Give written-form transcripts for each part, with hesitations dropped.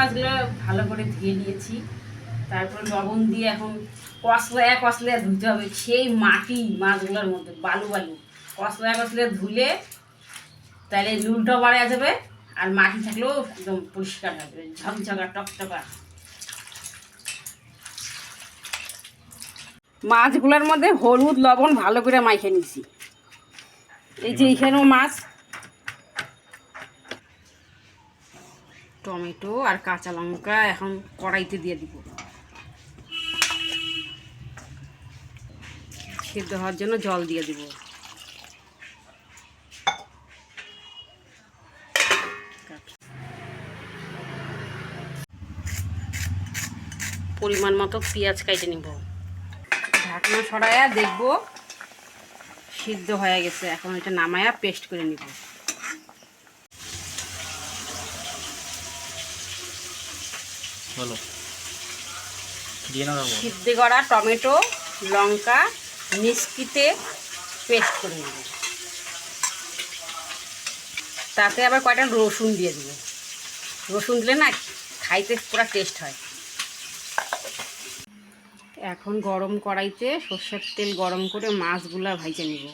মাছগুলো ভালো করে ধুয়ে নিয়েছি, তারপর লবণ দিয়ে এখন কষলায় কষলায় ধুতে হবে। সেই মাটি মাছগুলোর মধ্যে বালু বালু, কষলায় কষলায় ধুলে তাহলে নুনটাও বাড়া যাবে আর মাটি থাকলেও একদম পরিষ্কার হয়ে যাবে, ঝকঝকা টকটকা। মাছগুলোর মধ্যে হলুদ লবণ ভালো করে মাখিয়ে নিয়েছি। এই যে এইখানেও মাছ, টমেটো আর কাঁচা লঙ্কা এখন কড়াইতে দিয়ে দিব, সেদ্ধ হওয়ার জন্য জল দিয়ে দিব। পরিমাণ মতো পেঁয়াজ কেটে নিব, ঢাকনা সরাইয়া দেখব সিদ্ধ হয়ে গেছে। এখন এটা নামায়া পেস্ট করে নিব। সিদ্ধ করা টমেটো লঙ্কা মিক্সিতে পেস্ট করে নেব, তাতে আবার কয়টা রসুন দিয়ে দেবো। রসুন দিলে না খাইতে পুরো টেস্ট হয়। এখন গরম কড়াইতে সর্ষের তেল গরম করে মাছগুলা ভাজে নেব।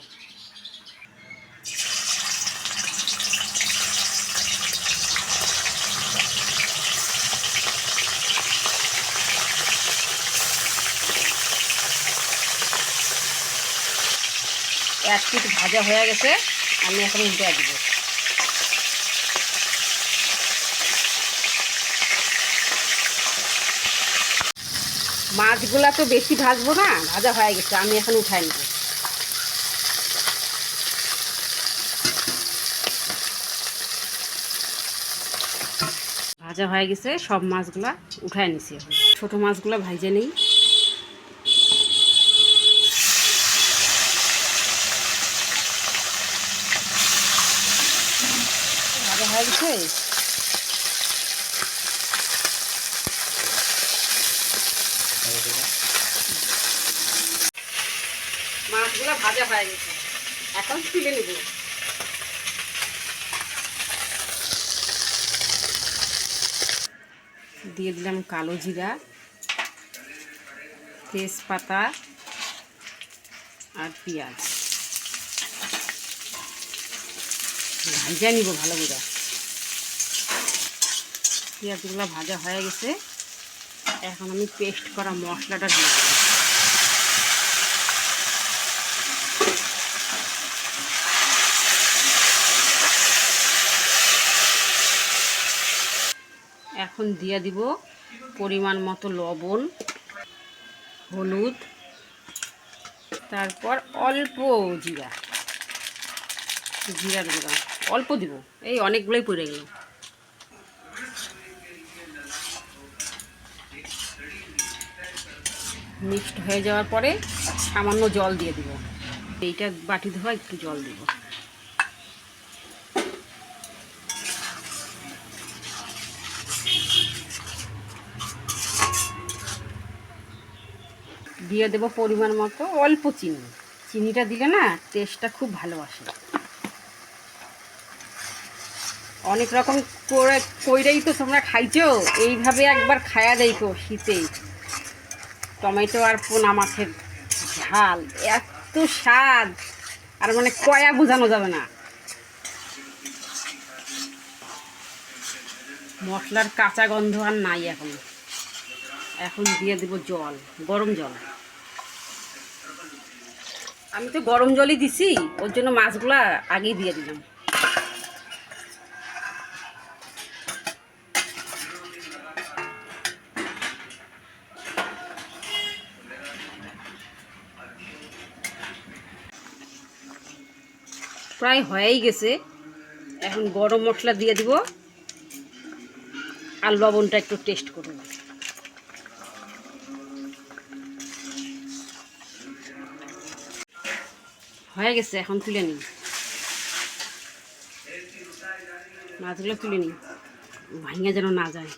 এক পিঠ ভাজা হয়ে গেছে, আমি এখন উল্টে দিব। মাছগুলা তো বেশি ভাজবো না, ভাজা হয়ে গেছে, আমি এখন উঠাই নেব। ভাজা হয়ে গেছে, সব মাছগুলা উঠাই নিছি। এখন ছোটো মাছগুলা ভাজে নেই। ভাজা হয়ে গেছে, মাছগুলো ভাজা হয়ে গেছে, এখন তুলে নেব। দিয়ে দিলাম কালো জিরা তেজপাতা আর পেঁয়াজ, ভাজা নিব ভালো করে। পেঁয়াজগুলো ভাজা হয়ে গেছে, এখন আমি পেস্ট করা মশলাটা দিয়ে দেব। এখন দিয়ে দিব পরিমাণ মতো লবণ হলুদ, তারপর অল্প জিরার গুঁড়া অল্প দিব, এই অনেকগুলোই পড়ে গেল। মিক্সড হয়ে যাওয়ার পরে সামান্য জল দিয়ে দিব, এইটা বাটি ধোয়া একটু জল দিব। দিয়ে দেবো পরিমাণ মতো অল্প চিনি, চিনিটা দিলে না টেস্টটা খুব ভালো আসে। অনেক রকম কইরেই তো তোমরা খাইছো, এইভাবে একবার খায়া দেখো শীতে। টমেটো আর পোনা মাছের ঝাল এত স্বাদ, আর মানে কয়া বোঝানো যাবে না। মশলার কাঁচা গন্ধ আর নাই এখন। এখন দিয়ে দেবো জল, গরম জল। আমি তো গরম জলই দিছি, ওর জন্য মাছগুলা আগেই দিয়ে দিলাম। প্রায় হয়েই গেছে, এখন গরম মশলা দিয়ে দিব আর লবণটা একটু টেস্ট করব। হয়ে গেছে, এখন তুলে নিই, মাছগুলো তুলে নিই, ভাঙা যেন না যায়।